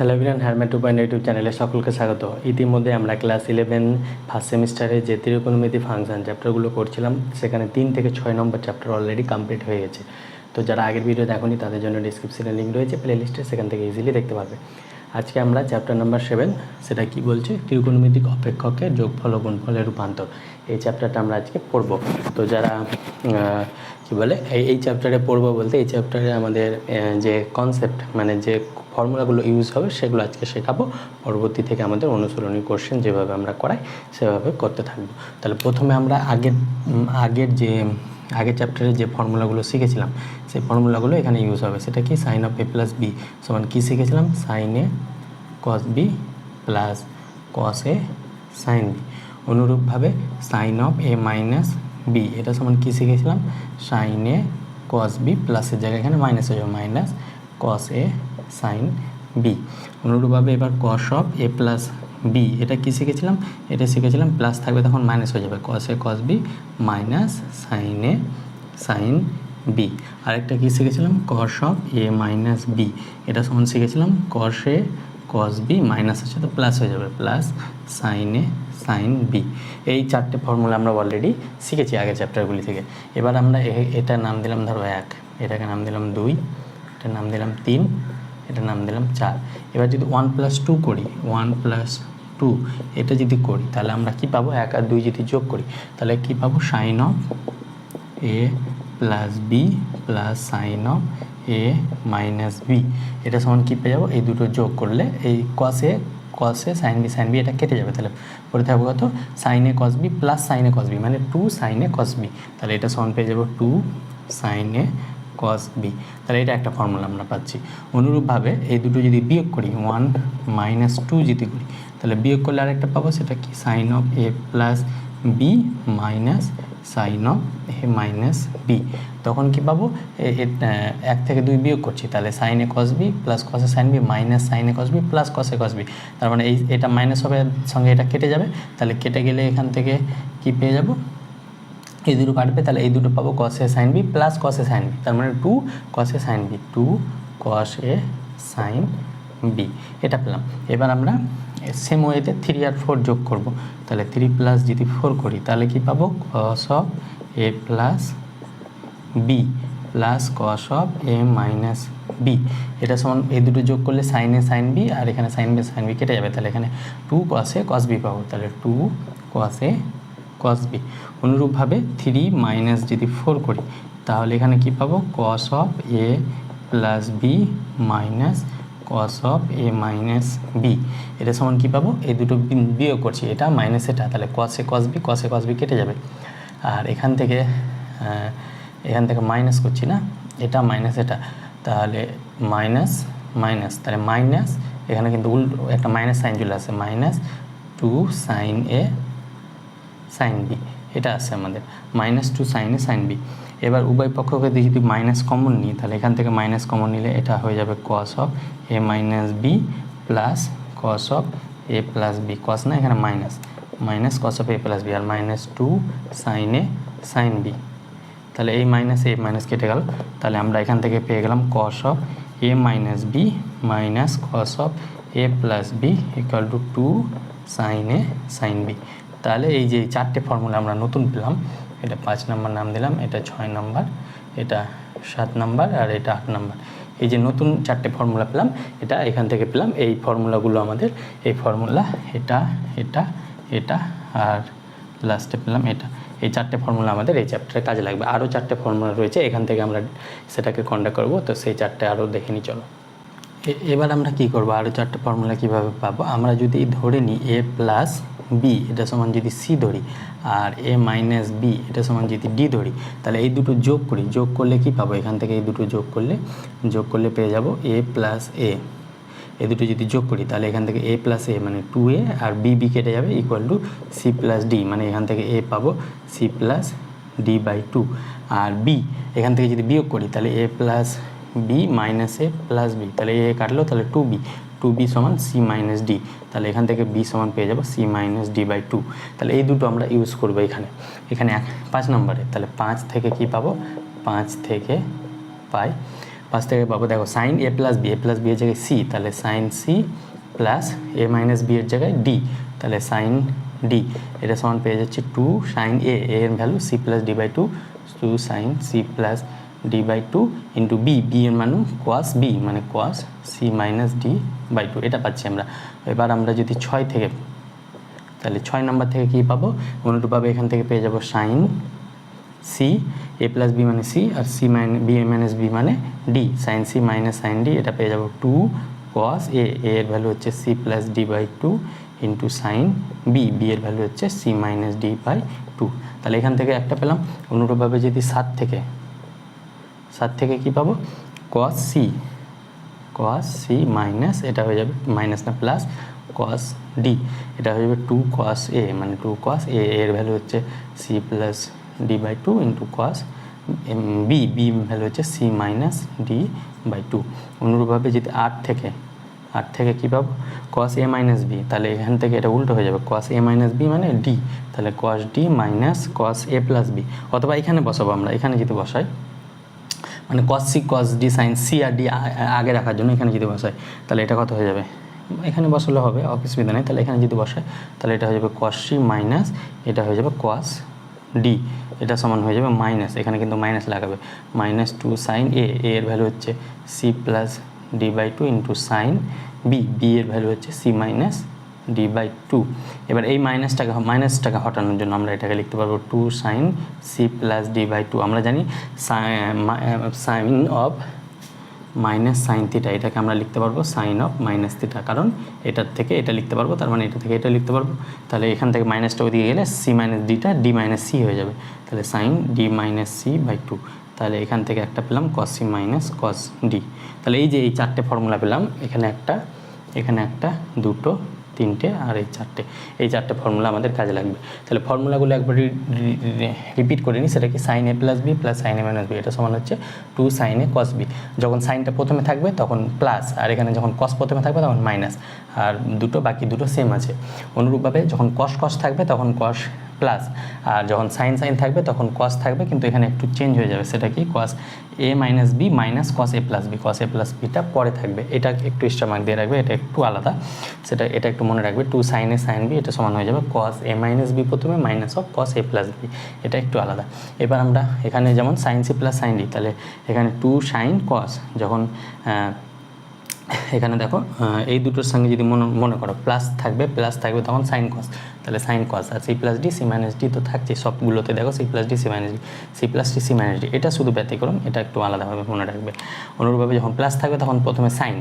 Hello everyone, হ্যারম্যান 2.0 YouTube চ্যানেলে সকলকে স্বাগত। ইতিমধ্যে আমরা ক্লাস 11 ফার্স্ট সেমিস্টারে যে ত্রিকোণমিতি ফাংশন চ্যাপ্টারগুলো করছিলাম, সেখানে 3 থেকে 6 নম্বর চ্যাপ্টার অলরেডি কমপ্লিট হয়ে গেছে। তো যারা আগের ভিডিও দেখোনি তাদের জন্য ডিসক্রিপশনে লিঙ্ক রয়েছে প্লেলিস্টে, সেখান থেকে ইজিলি দেখতে পারবে। আজকে আমরা চ্যাপ্টার নাম্বার 7, সেটা কি বলছে, ত্রিকোণমিতিক অপেক্ষকের যোগফল ও গুণফলের রূপান্তর, এই চ্যাপ্টারটা আমরা আজকে পড়ব। তো যারা কি বলে এই চ্যাপ্টারে পড়বো বলতে, এই চ্যাপ্টারে আমাদের যে কনসেপ্ট মানে যে ফর্মুলাগুলো ইউজ হবে সেগুলো আজকে শেখাবো। পরবর্তী থেকে আমাদের অনুশীলনী কোশ্চেন যেভাবে আমরা করাই সেভাবে করতে থাকবো। তাহলে প্রথমে আমরা আগের চ্যাপ্টারে যে ফর্মুলাগুলো শিখেছিলাম সেই ফর্মুলাগুলো এখানে ইউজ হবে। সেটা কি, sine of A plus B সমান কী শিখেছিলাম, sine A cos B plus cos A sine B. অনুরূপভাবে sine of A minus B, এটা সমান কী শিখেছিলাম, সাইন এ কস বি প্লাসের জায়গায় এখানে মাইনাস হয়ে যাবে, minus cos A sine B. অনুরূপভাবে এবার cos of A plus B, এটা কী শিখেছিলাম, এটা শিখেছিলাম প্লাস থাকবে তখন মাইনাস হয়ে যাবে, cos A cos B minus sine A sine B. আরেকটা কী শিখেছিলাম, cos of A minus B, এটা সমান শিখেছিলাম কস এ কস বি মাইনাস আছে তো প্লাস হয়ে যাবে, plus sign A sine B. এই চারটে ফর্মুলা আমরা অলরেডি শিখেছি আগের চ্যাপ্টারগুলি থেকে। এবার আমরা এটার নাম দিলাম ধরো 1, এটাকে নাম দিলাম 2, এটার নাম দিলাম 3, এটার নাম দিলাম 4। এবার যদি 1 + 2 করি, 1 + 2 এটা যদি করি তাহলে আমরা কি পাবো, 1 আর 2 যদি যোগ করি তাহলে কি পাবো, sine of A plus B plus sine of A minus B, এটা সমান কী পেয়ে যাবো, এই দুটো যোগ করলে এই কসে সাইন বি এটা কেটে যাবে, তাহলে পরে থাকবো কত, sign A cos B plus sign A cos B মানে 2 সাইন এ কস বি, তাহলে এটা সমান পেয়ে যাবো 2 সাইন এ কস বি। তাহলে এটা একটা ফর্মুলা আমরা পাচ্ছি। অনুরূপভাবে এই দুটো যদি বিয়োগ করি, 1 - 2 যদি করি তাহলে বিয়োগ করলে আরেকটা পাবো, সেটা কি, sine of A plus B minus sine of A minus B. তখন কি পাবো, 1 থেকে 2 বিয়োগ করছি, তাহলে sine A cos B plus cos A sine B minus sine A cos B plus cos A cos B. তার মানে এটা মাইনাস হবে, সঙ্গে এটা কেটে যাবে, তাহলে কেটে গেলে এখান থেকে কি পেয়ে যাব, এই দুটো কাটবে, তাহলে এই দুটো পাবো কস A sine B plus cos A sine B, তার মানে 2 cos A sine B, 2 cos A sine B, এটা পেলাম। এবার আমরা সেম ওয়েতে 3 আর 4 যোগ করব, তাহলে 3 প্লাস যদি 4 করি তাহলে কি পাবো, cos of A plus B plus cos of A minus B, এটা সমান এই দুটো যোগ করলে সাইন এ সাইন বি আর এখানে সাইন বি কেটে যাবে, তাহলে এখানে 2 কস এ কস বি পাবো, তাহলে 2 কস এ কস বি। অনুরূপভাবে 3 মাইনাস যদি 4 করি তাহলে এখানে কি পাবো, cos of A plus B minus cos of A minus B, এটা সমান কী পাবো, এই দুটো বিয়োগ করছি, এটা মাইনাস এটা, তাহলে কস এ কস বি কেটে যাবে। আর এখান থেকে মাইনাস করছি না, এটা মাইনাস এটা, তাহলে মাইনাস মাইনাস, তাহলে মাইনাস এখানে কিন্তু একটা মাইনাস সাইন চলে আসে, minus 2 sine A sine B, এটা আছে আমাদের -2 সাইন এ সাইন বি। এবার উভয় পক্ষকে যদি মাইনাস কমন নিই তাহলে এখান থেকে মাইনাস কমন নিলে এটা হয়ে যাবে cos of A minus B plus cos of A plus B, cos না এখানে minus cos of A plus B, আর -2 সাইন এ সাইন বি, তাহলে এই মাইনাস এ মাইনাস কেটে গেল, তাহলে আমরা এখান থেকে পেয়ে গেলাম cos of A minus B minus cos of A plus B equal to 2 sine A sine B. তাহলে এই যে 4টে ফর্মুলা আমরা নতুন পেলাম, এটা 5 নম্বর নাম দিলাম, এটা 6 নম্বর, এটা 7 নম্বর আর এটা 8 নম্বর। এই যে নতুন 4টে ফর্মুলা পেলাম, এটা এখান থেকে পেলাম। এই ফর্মুলাগুলো আমাদের, এই ফর্মুলা এটা এটা এটা আর লাস্টে পেলাম এটা, এই 4টে ফর্মুলা আমাদের এই চ্যাপ্টারে কাজে লাগবে। আরও 4টে ফর্মুলা রয়েছে, এখান থেকে আমরা সেটাকে কন্ডাক্ট করব, তো সেই 4টে আরও দেখে নিই চলো। এবার আমরা কি করব, আরও 4টে ফর্মুলা কীভাবে পাবো, আমরা যদি ধরে নিই এ প্লাস বি এটা সমান যদি সি ধরি আর এ মাইনাস বি এটা সমান যদি ডি ধরি, তাহলে এই দুটো যোগ করি, যোগ করলে কি পাবো, এখান থেকে এই দুটো যোগ করলে পেয়ে যাব এ প্লাস এ। এই দুটো যদি যোগ করি তাহলে এখান থেকে এ প্লাস এ মানে 2a আর বি কেটে যাবে equal to C plus D, মানে এখান থেকে এ পাবো সি প্লাস ডি বাই 2, আর বি এখান থেকে যদি বিয়োগ করি তাহলে A plus B minus A plus B, তাহলে এ কাটলো, তাহলে 2b সমান সি মাইনাস ডি, তাহলে এখান থেকে বি সমান পেয়ে যাবো সি মাইনাস ডি বাই 2। তাহলে এই দুটো আমরা ইউজ করবো এখানে 5 নম্বরে। তাহলে 5 থেকে কি পাবো, 5 থেকে পাই 5 থেকে পাবো দেখো সাইন এ প্লাস বি এর জায়গায় সি, তাহলে সাইন সি প্লাস এ মাইনাস বি এর জায়গায় ডি, তাহলে সাইন ডি এটা সমান পেয়ে যাচ্ছে 2 সাইন এ এর value C plus D by 2 sine C plus D by 2 into B এর মান কস বি মানে cos C minus D by 2 এটা পাচ্ছি আমরা। এবার আমরা যদি 6 থেকে, তাহলে 6 নম্বর থেকে কী পাবো, অনুরূপভাবে এখান থেকে পেয়ে যাবো sine C A plus B মানে সি আর C B A minus B মানে D, sine C minus sine D এটা পেয়ে যাবো 2 কস এ এর ভ্যালু হচ্ছে C plus D by 2 into sine B এর ভ্যালু হচ্ছে সি মাইনাস ডি বাই 2। তাহলে এখান থেকে একটা পেলাম। অনুরূপভাবে যদি 7 থেকে কী পাবো, কস সি মাইনাস এটা হয়ে যাবে মাইনাস না প্লাস কস ডি এটা হয়ে যাবে 2 কস এ মানে 2 কস এ এর ভ্যালু হচ্ছে C plus D by 2 into cos B value হচ্ছে সি মাইনাস ডি বাই 2। অনুরূপভাবে যদি 8 থেকে কী পাবো, কস এ মাইনাস বি, তাহলে এখান থেকে এটা উল্টো হয়ে যাবে, কস এ মাইনাস বি মানে ডি, তাহলে কস D minus cos A plus B, অথবা এখানে বসাবো আমরা, এখানে যদি বসাই মানে cos C cos D sine C আর ডি আগে রাখার জন্য এখানে যদি বসাই তাহলে এটা কত হয়ে যাবে, এখানে বসালে হবে অসুবিধা নেই, তাহলে এখানে যদি বসাই তাহলে এটা হয়ে যাবে কস সি মাইনাস এটা হয়ে যাবে কস ডি, এটা সমান হয়ে যাবে মাইনাস, এখানে কিন্তু মাইনাস লাগাবে, মাইনাস 2 সাইন এ এর ভ্যালু হচ্ছে C plus D by 2 into sine B এর ভ্যালু হচ্ছে সি মাইনাস ডি বাই 2। এবার এই মাইনাসটাকে হটানোর জন্য আমরা এটাকে লিখতে পারবো 2 sine C plus D by 2। আমরা জানি sine of minus sine theta, এটাকে আমরা লিখতে পারবো সাইন অফ মাইনাস থিটা, কারণ এটার থেকে এটা লিখতে পারবো, তার মানে এটা থেকে এটা লিখতে পারবো, তাহলে এখান থেকে মাইনাসটা ওদিকে গেলে সি মাইনাস ডিটা ডি মাইনাস সি হয়ে যাবে, তাহলে sine D minus C by 2। তাহলে এখান থেকে একটা পেলাম cos C minus cos D. তাহলে এই যে এই 4টে ফর্মুলা পেলাম, এখানে একটা 2 3টে আর এই 4টে ফর্মুলা আমাদের কাজে লাগবে। তাহলে ফর্মুলাগুলো একবার রিপিট করে নিই, সেটা কি সাইন এ প্লাস বি প্লাস সাইন এ মাইনাস বি, এটা সমান হচ্ছে 2 সাইন এ কস বি। যখন সাইনটা প্রথমে থাকবে তখন প্লাস, আর এখানে যখন কস প্রথমে থাকবে তখন মাইনাস, আর বাকি দুটো সেম আছে। অনুরূপভাবে যখন কস থাকবে তখন কস প্লাস, আর যখন সাইন থাকবে তখন কস থাকবে, কিন্তু এখানে একটু চেঞ্জ হয়ে যাবে, সেটা কি কস A minus B minus cos A plus beta পরে থাকবে, এটা একটু এক্সট্রা মার্ক দিয়ে রাখবে, এটা একটু আলাদা, এটা একটু মনে রাখবে। 2 সাইন এ সাইন বি এটা সমান হয়ে যাবে কস এ মাইনাস বি প্রথমে minus of cos A plus B, এটা একটু আলাদা। এবার আমরা এখানে যেমন sine C plus sine D, তাহলে এখানে 2 সাইন কস, যখন এখানে দেখো এই দুটোর সঙ্গে যদি মনে করো প্লাস থাকবে তখন সাইন কস, তাহলে সাইন কস, আর C plus D C minus D তো থাকছে সবগুলোতে, দেখো C plus D C minus D C minus D, এটা শুধু ব্যতিক্রম, এটা একটু আলাদাভাবে মনে রাখবে। অনুরূপভাবে যখন প্লাস থাকবে তখন প্রথমে সাইন,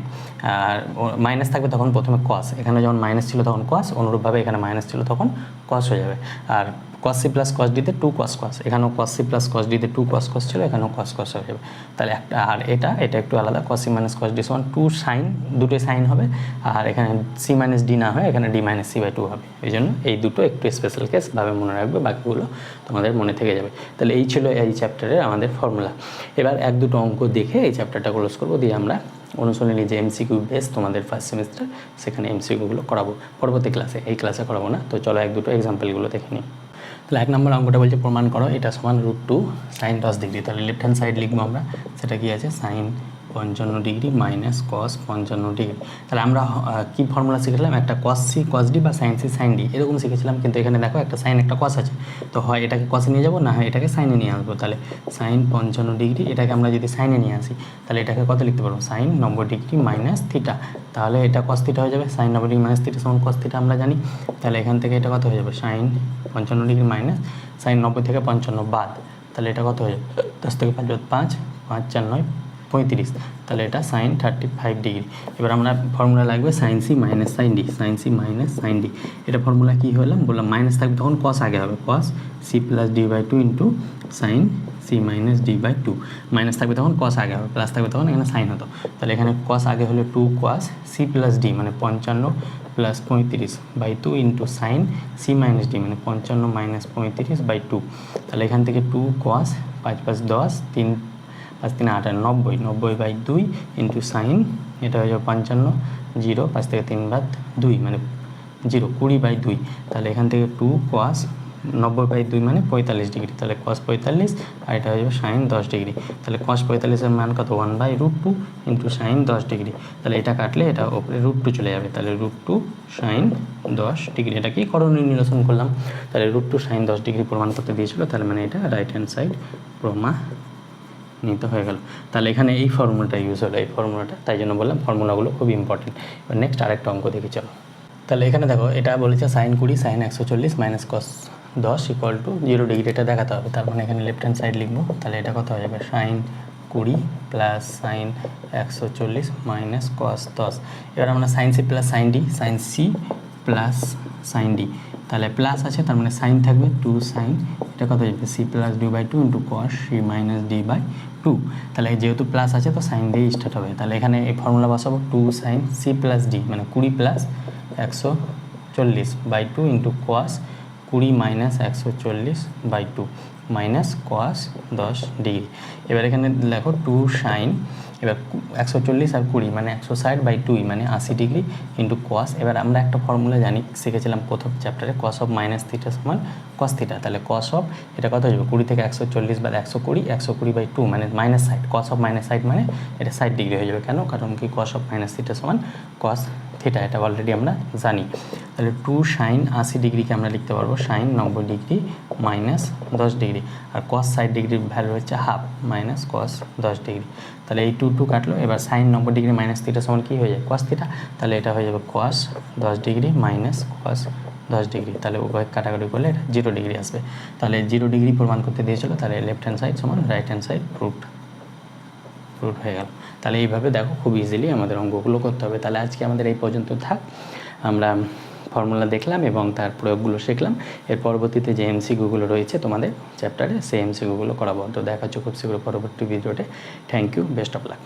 আর মাইনাস থাকবে তখন প্রথমে কস, এখানে যখন মাইনাস ছিল তখন কস, অনুরূপভাবে এখানে মাইনাস ছিল তখন কস হয়ে যাবে। আর কস সি প্লাস কস ডিতে 2 কস, এখানেও কস সি প্লাস কস ডিতে 2 কস ছিল, এখানেও কস হয়ে যাবে। তাহলে একটা, আর এটা একটু আলাদা, cos C minus cos D সমান 2 সাইন, দুটোই সাইন হবে, আর এখানে সি মাইনাস ডি না হয় এখানে ডি মাইনাস সি বাই 2 হবে, এই জন্য এই দুটো একটু স্পেশাল কেসভাবে মনে রাখবে, বাকিগুলো তোমাদের মনে থেকে যাবে। তাহলে এই ছিল এই চ্যাপ্টারের আমাদের ফর্মুলা। এবার 1-2 অঙ্ক দেখে এই চ্যাপ্টারটা ক্লোজ করবো, দিয়ে আমরা অনুশীলনী যে এমসিকিউ বেস তোমাদের ফার্স্ট সেমিস্টার, সেখানে এমসিকিউগুলো করাবো পরবর্তী ক্লাসে, এই ক্লাসে করাবো না। তো চলো 1-2 এক্সাম্পলগুলো দেখে নিই। তাহলে 1 নম্বর অঙ্কটা বলছে প্রমাণ করো এটা সমান √2 সাইন 10 ডিগ্রি। তাহলে লেফট হ্যান্ড সাইড লিখবো আমরা, সেটা কি আছে sine 55 degree minus cos 55 degree. তাহলে আমরা কি ফর্মুলা শিখেছিলাম, একটা কস সি কস ডি বা সাইন সি সাইন ডি এরকম শিখেছিলাম, কিন্তু এখানে দেখো একটা সাইন একটা কস আছে, তো হয় এটাকে কসে নিয়ে যাবো, না হয় এটাকে সাইনে নিয়ে আসবো। তাহলে সাইন 55 ডিগ্রি এটাকে আমরা যদি সাইনে নিয়ে আসি তাহলে এটাকে কত লিখতে পারবো, সাইন 90 ডিগ্রি মাইনাস থিটা। তাহলে এটা কস থিটা হয়ে যাবে, সাইন 90 ডিগ্রি মাইনাস থিটা সমান কস থিটা আমরা জানি। তাহলে এখান থেকে এটা কত হয়ে যাবে, সাইন 55 ডিগ্রি মাইনাস সাইন 90 থেকে 55 বাদ, তাহলে এটা কত হয়ে যাবে, 10 থেকে 5 5 5 4 9 35, তাহলে এটা সাইন 35 ডিগ্রি। এবার আমরা ফর্মুলা লাগবে sine C minus sine D, sine C minus sine D. এটা ফর্মুলা কী হলাম বললাম, মাইনাস থাকবে তখন কস আগে হবে, cos C plus D by 2 into sine C minus D by 2। Minus থাকবে তখন কস আগে হবে, প্লাস থাকবে তখন এখানে সাইন হতো। তাহলে এখানে কস আগে হলে 2 কস সি প্লাস ডি মানে 55 plus 35 by 2 into sine C minus D মানে 55 মাইনাস 35 বাই 2। তাহলে এখান থেকে 2 কস 5 5 10 3 5 3 8 90 90 বাই 2 ইন্টু সাইন, এটা হয়ে যাবে 55 0 5 থেকে 3 বাদ 2 মানে 0 20 বাই 2। তাহলে এখান থেকে 2 কস 90/2 মানে 45 ডিগ্রি, তাহলে cos 45 আর এটা হয়ে যাবে sin 10 ডিগ্রি। তাহলে cos 45-এর মান কত 1/√2 ইন্টু sin 10 ডিগ্রি। তাহলে এটা কাটলে এটা ওপরে √2 চলে যাবে, তাহলে √2 sin 10 ডিগ্রি। এটা কি করণীয় নিরসন করলাম, তাহলে √2 sin 10 ডিগ্রি প্রমাণ করতে দিয়েছিল, তাহলে মানে এটা রাইট হ্যান্ড সাইড প্রমাণিত হয়ে গেল। তাহলে এখানে এই ফর্মুলাটা ইউজ হলো, এই ফর্মুলাটা, তাই জন্য বললাম ফর্মুলাগুলো খুব ইম্পর্টেন্ট। এবার নেক্সট আরেকটা অঙ্ক দেখি চলো। তাহলে এখানে দেখো এটা বলেছে sin 20 sin 140 minus cos 10 equal to 0 degree, এটা দেখাতে হবে। তার মানে এখানে লেফট হ্যান্ড সাইড লিখবো, তাহলে এটা কত হয়ে যাবে sin 20 plus sin 140 minus cos 10। এবার আমরা sin c plus sin d, sin c plus sin d, তাহলে প্লাস আছে তার মানে সাইন থাকবে 2 sin, এটা কত যাবে c plus d/2 into cos c minus d/2। তাহলে যেহেতু প্লাস আছে তো সাইন দিয়ে স্টার্ট হবে, তাহলে এখানে এই ফর্মুলা বসাবো 2 sin c প্লাস d মানে 20 plus 140/2 into cos 20 minus 140/2 minus cos 10 degree. এবার এখানে দেখো 2 sin, এবার 140 আর 20 মানে 160/2 মানে 80 ডিগ্রি ইন্টু cos। এবার আমরা একটা ফর্মুলা জানি, শিখেছিলাম প্রথম চ্যাপ্টারে, cos অফ মাইনাস থিটা সমান cos থিটা। তাহলে cos অফ এটা কত হয়ে যাবে 20 থেকে 140 বাদ 120, 120/2 মানে minus side, cos of minus side মানে এটা 60 ডিগ্রি হয়ে যাবে। কেন? কারণ কি cos অফ মাইনাস থিটা সমান cos থিটা, এটা অলরেডি আমরা জানি। তাহলে 2 sin 80 ডিগ্রিকে আমরা লিখতে পারবো sin 90 ডিগ্রি মাইনাস 10 ডিগ্রি, আর cos 60 ডিগ্রির ভ্যালু হচ্ছে হাফ মাইনাস cos 10 ডিগ্রি। তাহলে এই 2 কাটলো, এবার sin 90 ডিগ্রি মাইনাস থিটা সমান কী হয়ে যায় cos থিটা, তাহলে এটা হয়ে যাবে cos 10 degree minus cos 10 degree. তাহলে উভয় কাটাকাটি করলে এটা 0 ডিগ্রি আসবে। তাহলে 0 ডিগ্রি প্রমাণ করতে দিয়েছিল, তাহলে লেফট হ্যান্ড সাইড সমান রাইট হ্যান্ড সাইড প্রুভড হয়ে গেল। তাহলে এইভাবে দেখো খুব ইজিলি আমাদের অঙ্কগুলো করতে হবে। তাহলে আজকে আমাদের এই পর্যন্ত থাক, আমরা ফর্মুলা দেখলাম এবং তার প্রয়োগগুলো শিখলাম। এর পরবর্তীতে যে এমসিকিউগুলো রয়েছে তোমাদের চ্যাপ্টারে, সেই এমসিকিউগুলো করাবো। তো দেখা হচ্ছে খুব শীঘ্র পরবর্তী ভিডিওতে। Thank you, best of lakh.